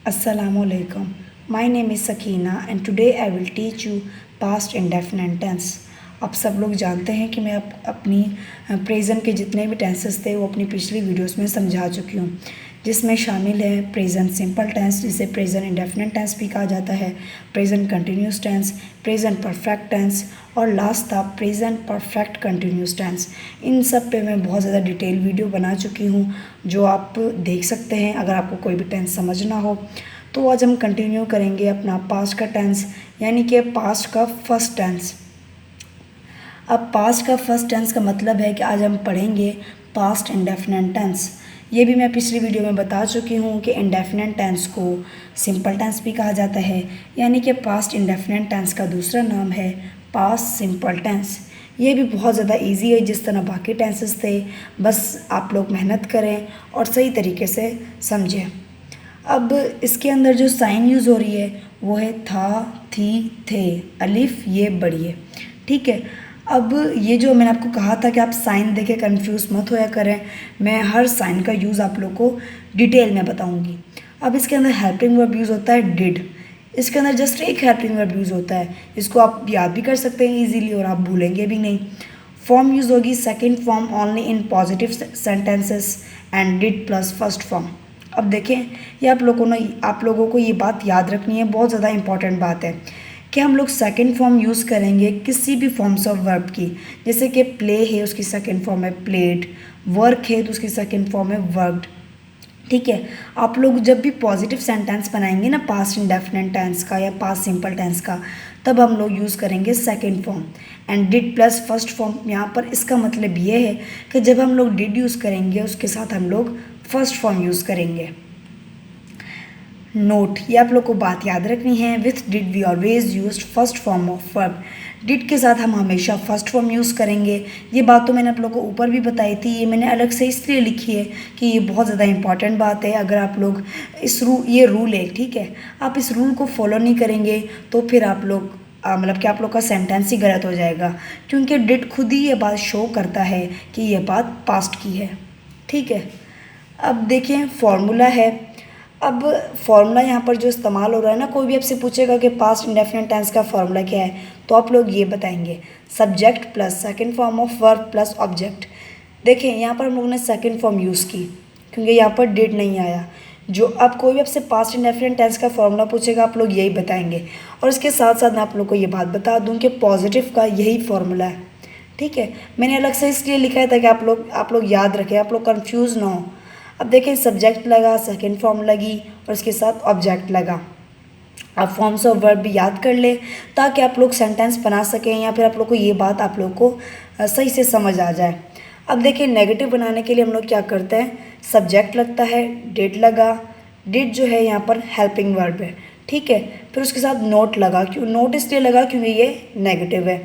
Assalamualaikum. My name is Sakina and today I will teach you past indefinite tense. आप सब लोग जानते हैं कि मैं अपनी प्रेजेंट के जितने भी टेंसेस थे वो अपनी पिछली वीडियोस में समझा चुकी हूँ, जिसमें शामिल है प्रेजेंट सिंपल टेंस, जिसे प्रेजेंट इंडेफिनिट टेंस भी कहा जाता है, present continuous tense, present perfect tense और लास्ट था प्रेजेंट परफेक्ट कंटिन्यूस टेंस। इन सब पे मैं बहुत ज़्यादा डिटेल वीडियो बना चुकी हूँ जो आप देख सकते हैं अगर आपको कोई भी टेंस समझना हो। तो आज हम कंटिन्यू करेंगे अपना पास्ट का टेंस, यानी कि पास्ट का फर्स्ट टेंस। अब पास्ट का फर्स्ट टेंस का मतलब है कि आज हम पढ़ेंगे पास्ट इंडेफिनिट टेंस। ये भी मैं पिछली वीडियो में बता चुकी हूँ कि इंडेफिनिट टेंस को सिंपल टेंस भी कहा जाता है, यानी कि पास्ट इंडेफिनिट टेंस का दूसरा नाम है पास्ट सिंपल टेंस। ये भी बहुत ज़्यादा इजी है जिस तरह बाकी टेंसेस थे, बस आप लोग मेहनत करें और सही तरीके से समझें। अब इसके अंदर जो साइन यूज़ हो रही है वो है था, थी, थे, अलिफ ये बड़ी है, ठीक है। अब ये जो मैंने आपको कहा था कि आप साइन देखे कंफ्यूज मत होया करें, मैं हर साइन का यूज़ आप लोग को डिटेल में बताऊंगी। अब इसके अंदर हेल्पिंग वर्ब यूज़ होता है डिड। इसके अंदर जस्ट एक हेल्पिंग वर्ब यूज़ होता है, इसको आप याद भी कर सकते हैं इजीली और आप भूलेंगे भी नहीं। फॉर्म यूज़ होगी second form only in positive sentences and did plus first form. अब देखें, ये आप लोगों को ये बात याद रखनी है, बहुत ज़्यादा इंपॉर्टेंट बात है कि हम लोग सेकंड फॉर्म यूज़ करेंगे किसी भी फॉर्म्स ऑफ वर्ब की। जैसे कि प्ले है, उसकी सेकंड फॉर्म है प्लेड, वर्क है तो उसकी सेकंड फॉर्म है वर्कड, ठीक है। आप लोग जब भी पॉजिटिव सेंटेंस बनाएंगे ना पास्ट इंडेफिनिट टेंस का या पास्ट सिंपल टेंस का, तब हम लोग यूज़ करेंगे second form and did plus first form. यहाँ पर इसका मतलब ये है कि जब हम लोग डिड यूज़ करेंगे उसके साथ हम लोग फर्स्ट फॉर्म यूज़ करेंगे। नोट, ये आप लोग को बात याद रखनी है, with did we always use first form of verb. Did के साथ हम हमेशा फर्स्ट फॉर्म यूज़ करेंगे। ये बात तो मैंने आप लोग को ऊपर भी बताई थी, ये मैंने अलग से इसलिए लिखी है कि ये बहुत ज़्यादा इंपॉर्टेंट बात है। अगर आप लोग ये रूल है, ठीक है, आप इस रूल को फॉलो नहीं करेंगे तो फिर आप लोग मतलब कि आप लोग का सेंटेंस ही गलत हो जाएगा, क्योंकि डिड खुद ही ये बात शो करता है कि ये बात पास्ट की है, ठीक है। अब देखें फॉर्मूला है। अब फॉर्मूला यहाँ पर जो इस्तेमाल हो रहा है ना, कोई भी आपसे पूछेगा कि पास्ट इंडेफिनिट टेंस का फॉर्मूला क्या है, तो आप लोग ये बताएंगे subject plus second form of verb plus object. देखें यहाँ पर हम लोगों ने सेकंड फॉर्म यूज़ की क्योंकि यहाँ पर डिड नहीं आया। जो अब कोई भी आपसे पास्ट इंडेफिनिट टेंस का फॉर्मूला पूछेगा आप लोग यही बताएंगे। और इसके साथ साथ मैं आप लोग को ये बात बता दूँ कि पॉजिटिव का यही फॉर्मूला है, ठीक है। मैंने अलग से इसलिए लिखा है ताकि आप लोग याद रखें, आप लोग कन्फ्यूज़ ना हो। अब देखें सब्जेक्ट लगा, सेकंड फॉर्म लगी और इसके साथ ऑब्जेक्ट लगा। आप फॉर्म्स ऑफ वर्ब भी याद कर लें ताकि आप लोग सेंटेंस बना सकें या फिर आप लोग को ये बात आप लोग को सही से समझ आ जाए। अब देखिए नेगेटिव बनाने के लिए हम लोग क्या करते हैं, सब्जेक्ट लगता है, डिड लगा, डिड जो है यहाँ पर हेल्पिंग वर्ब है, ठीक है। फिर उसके साथ नोट लगा, क्यों नोट इसलिए लगा क्योंकि ये नेगेटिव है।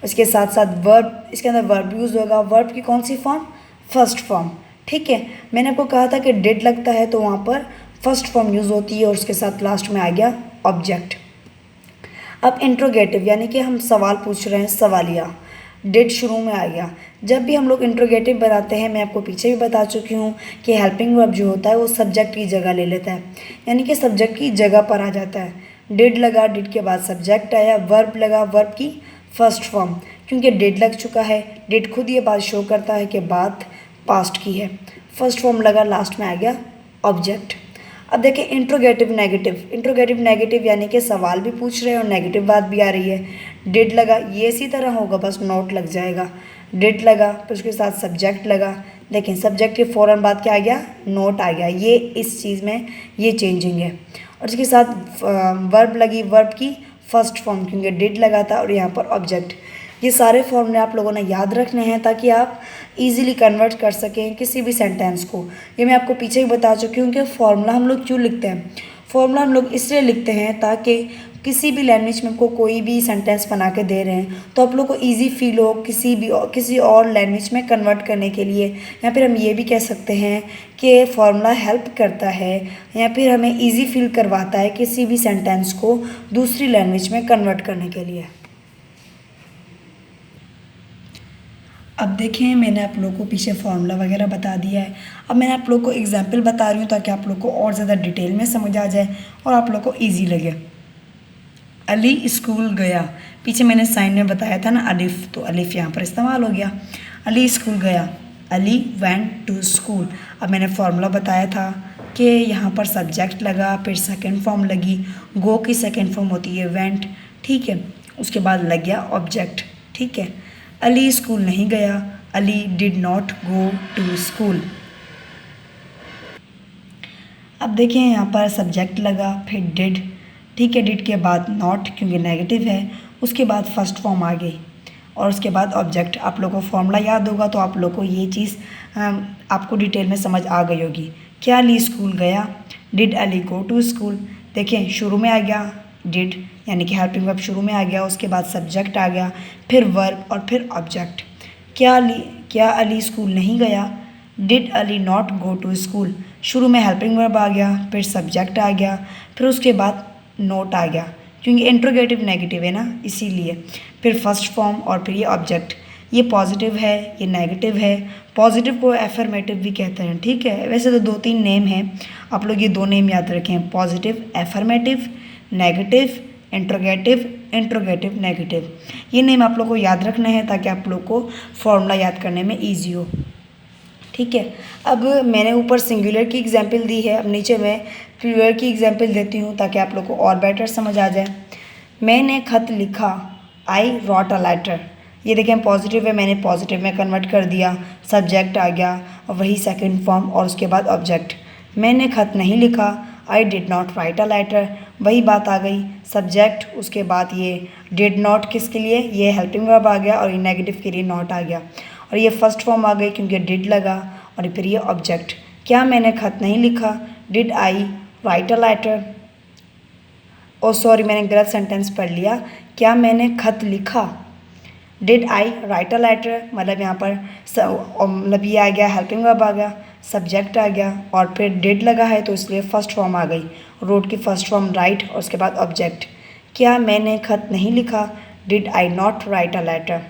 उसके साथ साथ वर्ब, इसके अंदर वर्ब यूज़ होगा, वर्ब की कौन सी फॉर्म, फर्स्ट फॉर्म, ठीक है। मैंने आपको कहा था कि डिड लगता है तो वहाँ पर फर्स्ट फॉर्म यूज़ होती है और उसके साथ लास्ट में आ गया ऑब्जेक्ट। अब इंट्रोगेटिव यानी कि हम सवाल पूछ रहे हैं, सवालिया, डिड शुरू में आ गया। जब भी हम लोग इंट्रोगेटिव बनाते हैं, मैं आपको पीछे भी बता चुकी हूँ कि हेल्पिंग वर्ब जो होता है वो सब्जेक्ट की जगह ले लेता है, यानी कि सब्जेक्ट की जगह पर आ जाता है। डिड लगा, डिड के बाद सब्जेक्ट आया, वर्ब लगा, वर्ब की फर्स्ट फॉर्म, क्योंकि डिड लग चुका है, डिड खुद ये बात शो करता है कि बात पास्ट की है, फर्स्ट फॉर्म लगा, लास्ट में आ गया ऑब्जेक्ट। अब देखिए इंट्रोगेटिव नेगेटिव यानी कि सवाल भी पूछ रहे हैं और नेगेटिव बात भी आ रही है। डिड लगा, ये इसी तरह होगा, बस नोट लग जाएगा। डिड लगा फिर उसके साथ सब्जेक्ट लगा, लेकिन सब्जेक्ट के फ़ौरन बाद क्या आ गया, नोट आ गया। ये इस चीज़ में ये चेंजिंग है। और इसके साथ वर्ब लगी, वर्ब की फर्स्ट फॉर्म, क्योंकि डिड लगा था और यहाँ पर ऑब्जेक्ट। ये सारे फॉर्मूले आप लोगों ने याद रखने हैं ताकि आप इजीली कन्वर्ट कर सकें किसी भी सेंटेंस को। ये मैं आपको पीछे ही बता चुकी हूँ कि फॉर्मूला हम लोग क्यों लिखते हैं। फॉर्मूला हम लोग इसलिए लिखते हैं ताकि किसी भी लैंग्वेज में आपको कोई भी सेंटेंस बना के दे रहे हैं तो आप लोग को ईजी फील हो किसी और लैंग्वेज में कन्वर्ट करने के लिए। या फिर हम ये भी कह सकते हैं कि फॉर्मूला हेल्प करता है या फिर हमें ईजी फील करवाता है किसी भी सेंटेंस को दूसरी लैंग्वेज में कन्वर्ट करने के लिए। अब देखें मैंने आप लोगों को पीछे फार्मूला वगैरह बता दिया है। अब मैंने आप लोगों को एग्जाम्पल बता रही हूँ ताकि आप लोग को और ज़्यादा डिटेल में समझ आ जाए और आप लोग को ईजी लगे। अली स्कूल गया, पीछे मैंने साइन में बताया था ना अलिफ, तो अलिफ यहाँ पर इस्तेमाल हो गया। अली स्कूल गया, अली वेंट टू स्कूल। अब मैंने फार्मूला बताया था कि यहाँ पर सब्जेक्ट लगा, फिर सेकंड फॉर्म लगी, गो की सेकंड फॉर्म होती है वेंट, ठीक है। उसके बाद लग गया ऑब्जेक्ट, ठीक है। अली स्कूल नहीं गया, Ali did not go to school. अब देखें यहाँ पर सब्जेक्ट लगा, फिर डिड, ठीक है। डिड के बाद नॉट क्योंकि नेगेटिव है, उसके बाद फर्स्ट फॉर्म आ गई और उसके बाद ऑब्जेक्ट। आप लोगों को फॉर्मूला याद होगा तो आप लोग को ये चीज़ आपको डिटेल में समझ आ गई होगी। क्या अली स्कूल गया, did Ali go to school. देखें शुरू में आ गया डिड यानी कि हेल्पिंग वर्ब शुरू में आ गया, उसके बाद सब्जेक्ट आ गया, फिर वर्ब और फिर ऑब्जेक्ट। क्या अली स्कूल नहीं गया, did Ali not go to school. शुरू में हेल्पिंग वर्ब आ गया, फिर सब्जेक्ट आ गया, फिर उसके बाद नोट आ गया क्योंकि इंट्रोगेटिव नेगेटिव है ना इसीलिए, फिर फर्स्ट फॉर्म और फिर ये ऑब्जेक्ट। ये पॉजिटिव है, ये नेगेटिव है। पॉजिटिव को एफर्मेटिव भी कहते हैं, ठीक है। वैसे तो 2-3 नेम हैं, आप लोग ये 2 नेम याद रखें, positive affirmative, negative interrogative negative. ये नेम आप लोग को याद रखना है ताकि आप लोग को फॉर्मूला याद करने में ईजी हो, ठीक है। अब मैंने ऊपर सिंगुलर की एग्जाम्पल दी है, अब नीचे मैं प्लूरल की एग्जाम्पल देती हूँ ताकि आप लोग को और बेटर समझ आ जाए। मैंने खत लिखा, आई रॉट अ लेटर। ये देखें पॉजिटिव है, मैंने पॉजिटिव में कन्वर्ट कर दिया, सब्जेक्ट आ गया और वही सेकंड फॉर्म और उसके बाद ऑब्जेक्ट। मैंने खत नहीं लिखा, I did not write a letter, वही बात आ गई, सब्जेक्ट उसके बाद ये डिड नॉट किसके लिए, ये हेल्पिंग वर्ब आ गया और ये नेगेटिव के लिए नॉट आ गया और ये फर्स्ट फॉर्म आ गई क्योंकि डिड लगा और फिर ये ऑब्जेक्ट। क्या मैंने खत नहीं लिखा, did I write a letter. Oh sorry मैंने गलत सेंटेंस पढ़ लिया, क्या मैंने खत लिखा, did I write a letter. मतलब यहाँ पर मतलब ये आ गया हेल्पिंग वर्ब आ गया, सब्जेक्ट आ गया और फिर डिड लगा है तो इसलिए फर्स्ट फॉर्म आ गई, रोड की फर्स्ट फॉर्म राइट और उसके बाद ऑब्जेक्ट। क्या मैंने खत नहीं लिखा, did I not write a letter.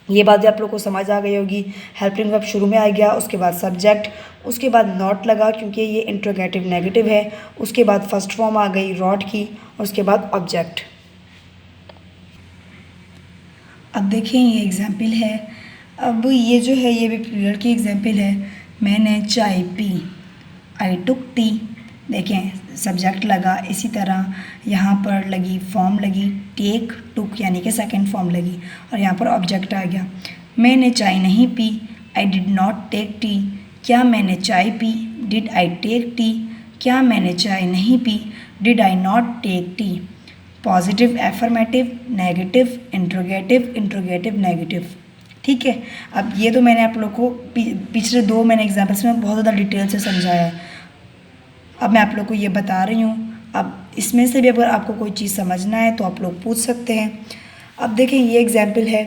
ये बात भी आप लोग को समझ आ गई होगी। हेल्पिंग वर्ब शुरू में आ गया, उसके बाद सब्जेक्ट, उसके बाद नॉट लगा क्योंकि ये इंट्रोगेटिव नेगेटिव है, उसके बाद फर्स्ट फॉर्म आ गई रॉट की, उसके बाद ऑब्जेक्ट। अब देखें ये एग्जाम्पल है, अब ये जो है ये भी प्लूरल की एग्जाम्पल है। मैंने चाय पी, आई टुक टी। देखें सब्जेक्ट लगा, इसी तरह यहाँ पर लगी फॉर्म लगी टेक टुक यानी कि सेकंड फॉर्म लगी और यहाँ पर ऑब्जेक्ट आ गया। मैंने चाय नहीं पी, I did not take tea. क्या मैंने चाय पी, डिड आई टेक टी। क्या मैंने चाय नहीं पी, did I not take tea. Positive affirmative, negative interrogative negative, ठीक है। अब ये तो मैंने आप लोग को पिछले 2 मैंने एग्जाम्पल्स में बहुत ज़्यादा डिटेल से समझाया है। अब मैं आप लोग को ये बता रही हूँ, अब इसमें से भी अगर आपको कोई चीज़ समझना है तो आप लोग पूछ सकते हैं। अब देखें ये एग्जाम्पल है,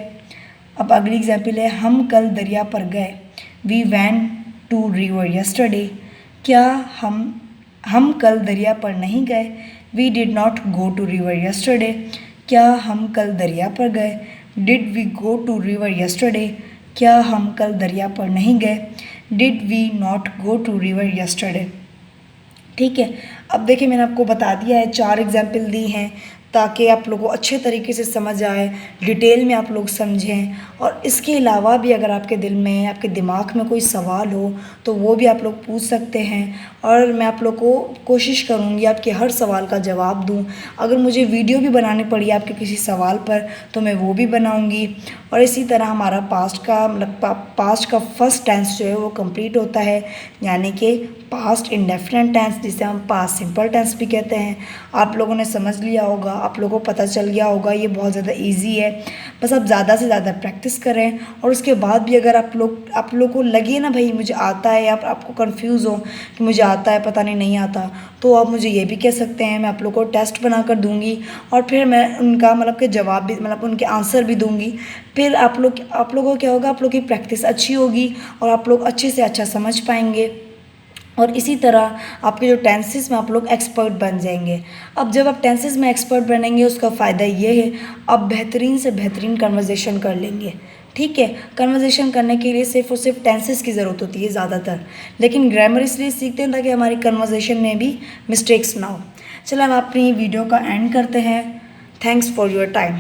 अब अगली एग्जाम्पल है, हम कल दरिया पर गए, we went to river yesterday. क्या हम कल दरिया पर नहीं गए, we did not go to river yesterday. क्या हम कल दरिया पर गए, did we go to river yesterday. क्या हम कल दरिया पर नहीं गए, did we not go to river yesterday, ठीक है। अब देखिए मैंने आपको बता दिया है, 4 एग्जाम्पल दी हैं ताकि आप लोगों को अच्छे तरीके से समझ आए, डिटेल में आप लोग समझें। और इसके अलावा भी अगर आपके दिल में आपके दिमाग में कोई सवाल हो तो वो भी आप लोग पूछ सकते हैं और मैं आप लोग को कोशिश करूँगी आपके हर सवाल का जवाब दूँ। अगर मुझे वीडियो भी बनानी पड़ी आपके किसी सवाल पर तो मैं वो भी बनाऊँगी। और इसी तरह हमारा पास्ट का फर्स्ट टेंस जो है वो कंप्लीट होता है, यानी कि पास्ट इंडेफिनिट टेंस जिसे हम पास्ट सिंपल टेंस भी कहते हैं। आप लोगों ने समझ लिया होगा, आप लोगों को पता चल गया होगा, ये बहुत ज़्यादा इजी है। बस आप ज़्यादा से ज़्यादा प्रैक्टिस करें और उसके बाद भी अगर आप लोग को लगे ना भाई मुझे आता है या आपको कंफ्यूज हो कि मुझे आता है पता नहीं आता, तो आप मुझे ये भी कह सकते हैं, मैं आप लोग को टेस्ट बना कर दूँगी और फिर मैं उनका मतलब के जवाब भी मतलब उनके आंसर भी दूँगी। फिर आप लोगों को क्या होगा, आप लोग की प्रैक्टिस अच्छी होगी और आप लोग अच्छे से अच्छा समझ पाएंगे और इसी तरह आपके जो टेंसेस में आप लोग एक्सपर्ट बन जाएंगे। अब जब आप टेंसेस में एक्सपर्ट बनेंगे उसका फ़ायदा ये है आप बेहतरीन से बेहतरीन कन्वर्सेशन कर लेंगे, ठीक है, कन्वर्सेशन करने के लिए सिर्फ और सिर्फ टेंसेस की ज़रूरत होती है ज़्यादातर, लेकिन ग्रामर इसलिए सीखते हैं ताकि हमारी कन्वर्सेशन में भी मिस्टेक्स ना हो। चलो हम अपनी वीडियो का एंड करते हैं। Thanks for your time.